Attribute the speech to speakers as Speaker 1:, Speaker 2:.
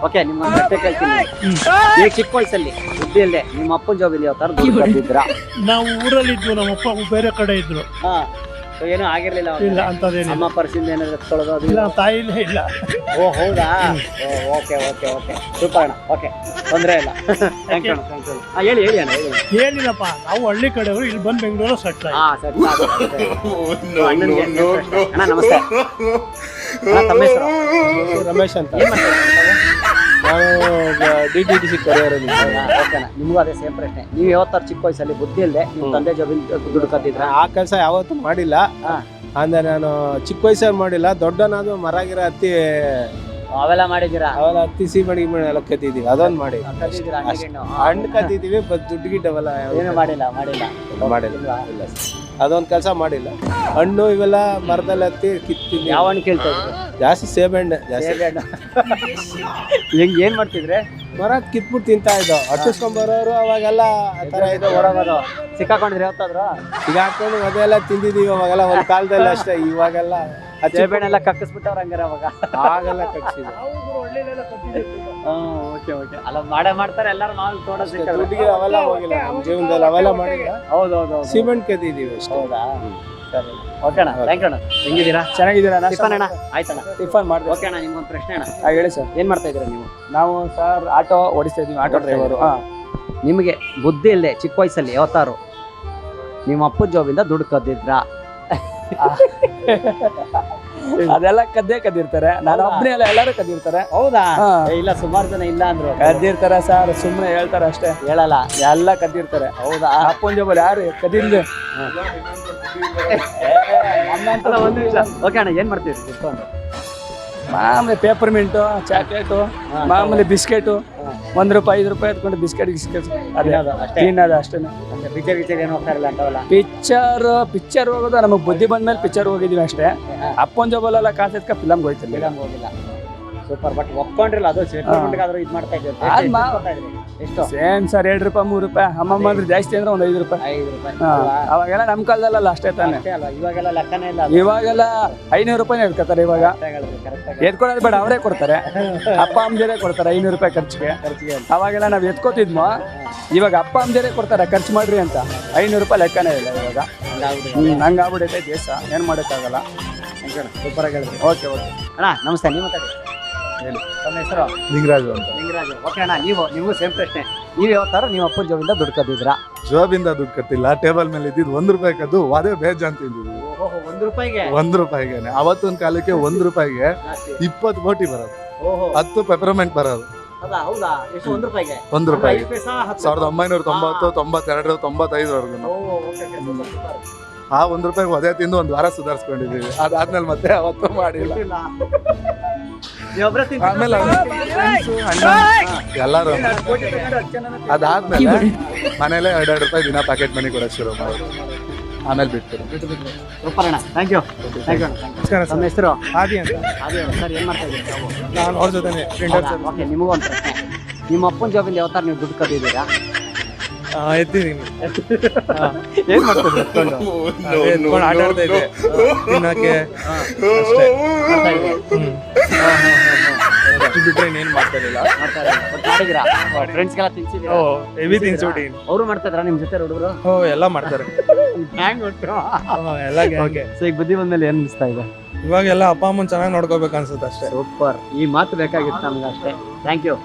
Speaker 1: Okay ನಿಮ್ಮ ಪ್ರಶ್ನೆ ಕೇಳ್ತೀನಿ. ಈಗ ಚಿಕ್ಕ ವಯಸ್ಸಲ್ಲಿ ಬುದ್ಧಿ ಇಲ್ಲದೆ ನಿಮ್ಮ ಅಪ್ಪನ ಜಾಬಲ್ಲಿ ಯಾವ ತರ ದುಡ್ಡು ಕದ್ದಿದ್ರಾ?
Speaker 2: ನಾವು ಊರಲ್ಲಿ ಇದ್ವು, ನಮ್ಮ ಅಪ್ಪ ಬೇರೆ ಕಡೆ ಇದ್ರು.
Speaker 1: ಹಾ, ಏನೂ ಆಗಿರ್ಲಿಲ್ಲ.
Speaker 2: ಇಲ್ಲ ಅಂತದೇನಿಲ್ಲ.
Speaker 1: ಅಮ್ಮ ಪರಿಸ್ಥಿತಿ ಏನಾದ್ರು ಎತ್ಕೊಳ್ಳೋದು ಅದು
Speaker 2: ಇಲ್ಲ, ತಾಯಿಲೇ ಇಲ್ಲ.
Speaker 1: ಓ ಹೌದಾ? ಓಕೆ ಓಕೆ ಓಕೆ ಸೂಪರ್ ಅಣ್ಣ. ಓಕೆ ತೊಂದರೆ ಇಲ್ಲ. Thank you thank you. ಹೇಳಿ ಹೇಳಿ ಅಣ್ಣ ಹೇಳಿ.
Speaker 2: ಏನಿಲ್ಲಪ್ಪ, ನಾವು ಹಳ್ಳಿ ಕಡೆಯವರು, ಇಲ್ಲಿ ಬಂದು ಬೆಂಗಳೂರು ಸೆಟ್ಲ್ ಆಯ್ತು.
Speaker 1: ಹಾ ಸರಿ ಅಣ್ಣನಿಗೆ ಅಣ್ಣ ನಮಸ್ತೆ. ಅಣ್ಣ ತಮ್ಮ ಹೆಸರು?
Speaker 3: ರಮೇಶ್ ಅಂತ.
Speaker 1: ಏನ್ ಮಾಡ್ತೀರಾ?
Speaker 3: ನಾನು DTDC ಕರಿಯರಲ್ಲಿ.
Speaker 1: ಓಕೆನಾ, ನಿಮಗೂ ಅದೇ ಸೇಮ್ ಪ್ರಶ್ನೆ. ನೀವು ಯಾವತ್ತಾರು ಚಿಕ್ಕ ವಯಸ್ಸಲ್ಲಿ ಬುದ್ಧಿ ಇಲ್ಲದೆ ನಿಮ್ಮ ತಂದೆ ಜಾಬಿಂದ ದುಡ್ಡು ಕದ್ದಿದ್ರ?
Speaker 3: ಆ ಕೆಲಸ ಯಾವತ್ತೂ ಮಾಡಿಲ್ಲ. ಅಂದ್ರೆ ನಾನು ಚಿಕ್ಕ ವಯಸ್ಸಲ್ಲಿ ಮಾಡಿಲ್ಲ. ದೊಡ್ಡನಾದ್ರು ಮರ ಗಿರ ಹತ್ತಿ
Speaker 1: ಅವೆಲ್ಲ ಮಾಡಿದ್ದೀರಾ?
Speaker 3: ಅವೆಲ್ಲ ಹತ್ತಿ ಸೀಮಡಿ ಎಲ್ಲ ಕದ್ದಿದ್ದೀವಿ. ಅದೊಂದು ಮಾಡಿ
Speaker 1: ಕದ್ದಿದ್ದೀರಾ?
Speaker 3: ಹಣ್ಣು ಕದ್ದಿದ್ದೀವಿ, ಬಟ್ ದುಡ್ಡು ಗಿಡ್ಡವೆಲ್ಲ
Speaker 1: ಏನು ಮಾಡಿಲ್ಲ ಮಾಡಿಲ್ಲ
Speaker 3: ಮಾಡಿಲ್ಲ. ಇಲ್ಲ ಅದೊಂದು ಕೆಲಸ ಮಾಡಿಲ್ಲ. ಹಣ್ಣು ಇವೆಲ್ಲ ಮರದಲ್ಲಿ ಹತ್ತಿ ಕಿತ್ತೀನಿ.
Speaker 1: ಯಾವ ಹಣ್ಣು ಕೇಳ್ತಾ ಇದ್ರು?
Speaker 3: ಜಾಸ್ತಿ ಸೇಬೆಹಣ್ಣು ಜಾಸ್ತಿ.
Speaker 1: ಹೆಂಗ್ ಏನ್ ಮಾಡ್ತಿದ್ರೆ?
Speaker 3: ಮರ ಕಿತ್ಬಿಟ್ಟು ತಿಂತಾ ಇದ್ದೋ. ಅಟ್ಟಿಸ್ಕೊಂಡ್ಬರೋರು ಅವಾಗೆಲ್ಲ ಆ ಥರ ಇದು
Speaker 1: ಓಡೋಗೋದು. ಸಿಕ್ಕಾಕೊಂಡಿದ್ರೆ ಯಾವತ್ತಾದ್ರು?
Speaker 3: ಈಗ ಹಾಕೊಂಡು ಅದೆಲ್ಲ ತಿಂದಿದ್ದೀವಿ ಅವಾಗೆಲ್ಲ, ಒಂದು ಕಾಲದಲ್ಲಿ ಅಷ್ಟೇ. ಇವಾಗೆಲ್ಲ
Speaker 1: ಸೇಬೆಣ್ಣೆಲ್ಲ ಕಕ್ಕಿಸ್ಬಿಟ್ಟವ್ರ ಹಂಗಾರೆ ಅವಾಗ?
Speaker 3: ಆಗೆಲ್ಲ ಕಟ್ಸಿದೆ.
Speaker 1: Okay okay. ಅಲ್ಲ ಮಾಡೇ ಮಾಡ್ತಾರೆ ಎಲ್ಲರೂ. ಮಾಲ್ ತೋಟ
Speaker 3: ದುಡ್ಡಿಗೆ ಅವೆಲ್ಲ ಹೋಗಿಲ್ಲ ನಮ್ಮ ಜೀವನದಲ್ಲಿ. ಅವೆಲ್ಲ ಮಾಡಿಲ್ಲ.
Speaker 1: ಹೌದೌದು.
Speaker 3: ಸಿಮೆಂಟ್ ಕದ್ದಿದ್ದೀವಿ ಅಷ್ಟೇ.
Speaker 1: ಹೌದಾ? ಸರಿ ಓಕೆ ಅಣ್ಣ. ಥ್ಯಾಂಕ್ ಯು ಅಣ್ಣ. ಹೆಂಗಿದ್ದೀರಾ?
Speaker 3: ಚೆನ್ನಾಗಿದ್ದೀರಾ?
Speaker 1: ಟಿಫನ್ ಅಣ್ಣ ಆಯ್ತಣ್ಣ.
Speaker 3: ಟಿಫನ್ ಮಾಡಿದೆ.
Speaker 1: ಓಕೆ ಅಣ್ಣ, ನಿಮ್ಗೊಂದು ಪ್ರಶ್ನೆ ಅಣ್ಣ.
Speaker 3: ಹೇಳಿ ಸರ್.
Speaker 1: ಏನ್ ಮಾಡ್ತಾ ಇದ್ದೀರಾ ನೀವು?
Speaker 3: ನಾವು ಸರ್ ಆಟೋ ಓಡಿಸ್ತಾ ಇದ್ದೀವಿ, ಆಟೋ ಡ್ರೈವರು.
Speaker 1: ನಿಮಗೆ ಬುದ್ಧಿ ಇಲ್ಲದೆ ಚಿಕ್ಕ ವಯಸ್ಸಲ್ಲಿ ಯಾವತ್ತಾರು ನಿಮ್ಮ ಅಪ್ಪನ ಜಾಬಿಂದ ದುಡ್ಡು ಕದ್ದಿದ್ರಾ?
Speaker 3: ಅದೆಲ್ಲ ಕದ್ದಿರ್ತಾರೆ. ನಾನು ಒಬ್ಬನೇ ಅಲ್ಲ, ಎಲ್ಲರೂ ಕದ್ದಿರ್ತಾರೆ.
Speaker 1: ಹೌದಾ? ಇಲ್ಲ, ಸುಮಾರು ಜನ ಇಲ್ಲ ಅಂದ್ರು.
Speaker 3: ಕದ್ದಿರ್ತಾರೆ ಸರ್, ಸುಮ್ಮನೆ ಹೇಳ್ತಾರೆ ಅಷ್ಟೇ,
Speaker 1: ಹೇಳಲ್ಲ.
Speaker 3: ಎಲ್ಲ ಕದ್ದಿರ್ತಾರೆ.
Speaker 1: ಹೌದಾ?
Speaker 3: ಅಪ್ಪನ ಜೋಬಲ್ಲಿ ಯಾರು ಕದ್ದಿರ್ಲಿ.
Speaker 1: ಒಂದು ನಿಮಿಷ. ಓಕೆ ಅಣ್ಣ, ಏನ್ ಮಾಡ್ತೀರಿ ಕುತ್ಕೊಂಡು?
Speaker 3: ಮಾಮೂಲಿ ಪೇಪರ್ ಮಿಂಟು, ಚಾಕ್ಲೇಟು, ಮಾಮೂಲಿ ಬಿಸ್ಕೆಟು, ₹1 ₹5 ಎತ್ಕೊಂಡು ಬಿಸ್ಕೆಟ್ ಅದೇ ತಿನ್ನೋದು ಅಷ್ಟೇ.
Speaker 1: ಪಿಕ್ಚರ್ ಏನು ಹೋಗ್ತಾ ಇರಲ್ಲ ಅಂತವಲ್ಲ?
Speaker 3: ಪಿಕ್ಚರ್ ಹೋಗೋದು ನಮಗೆ ಬುದ್ಧಿ ಬಂದ್ಮೇಲೆ ಪಿಕ್ಚರ್ ಹೋಗಿದೀವಿ ಅಷ್ಟೇ. ಅಪ್ಪನ ಜೋಬಲ್ಲೆಲ್ಲ ಕಾಸು ಎತ್ಕ ಫಿಲಮ್ಗೆ ಹೋಯ್ತಿಲ್ಲ.
Speaker 1: ಹೋಗಿಲ್ಲ. ಸೂಪರ್. ಬಟ್ ಒಪ್ಕೊಂಡ್ರಲ್ಲ, ಅದು ಸೆಟ್ಲ್ಮೆಂಟ್ಗಾದ್ರೂ ಇದು ಮಾಡ್ತಾ ಇದ್ದೀವಿ. ಎಷ್ಟು?
Speaker 3: Same sir, ₹2 ₹3. ಅಮ್ಮಮ್ಮ ಅಂದ್ರೆ ಜಾಸ್ತಿ ಅಂದ್ರೆ ಒಂದು ₹5.
Speaker 1: ₹5.
Speaker 3: ಅವಾಗೆಲ್ಲ ನಮ್ಮ ಕಾಲದಲ್ಲ ಅಷ್ಟೇ ತಾನೆ.
Speaker 1: ಇವಾಗೆಲ್ಲ ಲೆಕ್ಕನೇ ಇಲ್ಲ.
Speaker 3: ಇವಾಗೆಲ್ಲ ₹500 ಎತ್ಕೊತಾರೆ. ಇವಾಗ ಎತ್ಕೊಳ್ಳೋದು ಬೇಡ, ಅವರೇ ಕೊಡ್ತಾರೆ. ಅಪ್ಪ ಅಮ್ಮದಿರೇ ಕೊಡ್ತಾರೆ ₹500 ಖರ್ಚಿಗೆ. ಅವಾಗೆಲ್ಲ ನಾವು ಎತ್ಕೋತಿದ್ಮೋ, ಇವಾಗ ಅಪ್ಪ ಅಮ್ಮದಿರೇ ಕೊಡ್ತಾರೆ ಖರ್ಚು ಮಾಡ್ರಿ ಅಂತ. ₹500 ಲೆಕ್ಕನೇ ಇಲ್ಲ ಇವಾಗ. ಹಂಗಾಗ್ಬಿಡೈತೆ ದೇಶ, ಏನು ಮಾಡೋಕ್ಕಾಗಲ್ಲ.
Speaker 1: ಸೂಪರ್ ಆಗಿ ಹೇಳಿದ್ರಿ.
Speaker 3: ಓಕೆ ಓಕೆ
Speaker 1: ಅಣ್ಣ ನಮಸ್ತೆ. ನೀವು ಮಾತಾಡಿ.
Speaker 3: ಹೇಳಿ.
Speaker 1: ತಮ್ಮ ಹೆಸರು?
Speaker 3: ಲಿಂಗರಾಜು ಅಂತ.
Speaker 1: ಲಿಂಗರಾಜು. ಓಕೆ ಅಣ್ಣ, ನಿಮಗೂ ಸೇಮ್ ಪ್ರಶ್ನೆ. ನೀವು ಯಾವತ್ತಾರು ನಿಮ್ಮ ಅಪ್ಪನ ಜಾಬಿಂದ ದುಡ್ಡು ಕದ್ದಿದ್ರಾ?
Speaker 4: ಜಾಬಿಂದ ದುಡ್ಡು ಕಟ್ಟಿಲ್ಲ. ಟೇಬಲ್ ಮೇಲೆ ಇದ್ದಿದ್ದು ₹1 ಕದ್ದು ಅದೇ ಬೇಜಾನ್ ತಿಂದಿದ್ವಿ.
Speaker 1: ₹1?
Speaker 4: ₹1ಗೆ ಅವತ್ತೊಂದು ಕಾಲಕ್ಕೆ ₹1ಗೆ 20 ಬೋಟಿ ಬರೋದು, 10 ಪೆಪರ್ಮೆಂಟ್ ಬರೋದು.
Speaker 1: ಹೌದಾ? ಎಷ್ಟು? ₹1?
Speaker 4: ₹1 1990, 92, 95ವರೆಗೂ ಆ ₹1 ಅದೇ ತಿಂದು ಒಂದು ವಾರ ಸುಧಾರಿಸ್ಕೊಂಡಿದ್ದೀವಿ. ಅದಾದ್ಮೇಲೆ ಮತ್ತೆ ಅವತ್ತು ಮಾಡಿಲ್ಲ. ಆಮೇಲೆ ಎಲ್ಲರೂ ಅದಾದ್ಮೇಲೆ ಮನೇಲೆ ₹2 ದಿನ ಪ್ಯಾಕೆಟ್ ಮನಿ ಕೊಡೋಕೆ ಶುರು ಮಾಡೋದು. ಆಮೇಲೆ ಬಿಟ್ಟು.
Speaker 1: ಸೂಪರ್ ಅಣ್ಣ. Thank you. ನಮ್ಮ ಹೆಸರು?
Speaker 3: ಆದಿ ಅಂತ.
Speaker 1: ಸರ್, ಏನ್ ಮಾಡ್ತಾ ಇದ್ದೀರಿ ತಾವು?
Speaker 3: ನಾನು ಅವ್ರ ಜೊತೆ
Speaker 1: ಓಕೆ, ನಿಮಗೂ ಒಂದು ಪ್ರಶ್ನೆ. ನಿಮ್ಮ ಅಪ್ಪನ ಜಾಬಿಂದ ಯಾವತ್ತಾರು ನೀವು ದುಡ್ಡು ಕದ್ದಿದ್ದೀರಾ?
Speaker 3: ಎತ್ತಿದ್ದೀನಿ.
Speaker 1: ಏನ್ ಮಾಡ್ತಿದ್ರಿ?
Speaker 3: ಎತ್ಕೊಂಡು ಆಟ ಆಡ್ತಾ ಇದ್ದೆ ತಿನ್ನಕ್ಕೆ ಅಷ್ಟೇ. ಬಿಟ್ರೆ ಇನ್ನೇನು ಮಾಡ್ತಾ ಇರಲಿಲ್ಲ.
Speaker 1: ಮಾಡಿದಿರಾ? ಫ್ರೆಂಡ್ಸ್ಗೆಲ್ಲ ತಿನ್ಸಿದ್ದೀರಾ?
Speaker 3: ಹೆವಿ ತಿನ್ಸ್ಬಿಟ್ಟು.
Speaker 1: ಅವರು ಮಾಡ್ತಾ ಇದ್ರ ನಿಮ್ಮ ಜೊತೆ ಹುಡುಗರು?
Speaker 3: ಎಲ್ಲ ಮಾಡ್ತಾರೆ.
Speaker 1: ಹ್ಯಾಂಗ್ ಗೊತ್ತು?
Speaker 3: ಎಲ್ಲ ಓಕೆ.
Speaker 1: ಸೊ ಈಗ ಬುದ್ಧಿ ಬಂದ್ಮೇಲೆ ಏನ್ ಅನಿಸ್ತಾ ಇದೆ?
Speaker 3: ಇವಾಗೆಲ್ಲ ಅಪ್ಪ ಅಮ್ಮನ್ ಚೆನ್ನಾಗಿ ನೋಡ್ಕೋಬೇಕು ಅನ್ಸುತ್ತೆ ಅಷ್ಟೇ.
Speaker 1: ಸೂಪರ್. ಈ ಮಾತು ಬೇಕಾಗಿತ್ತು ನಮ್ಗೆ ಅಷ್ಟೇ. Thank you.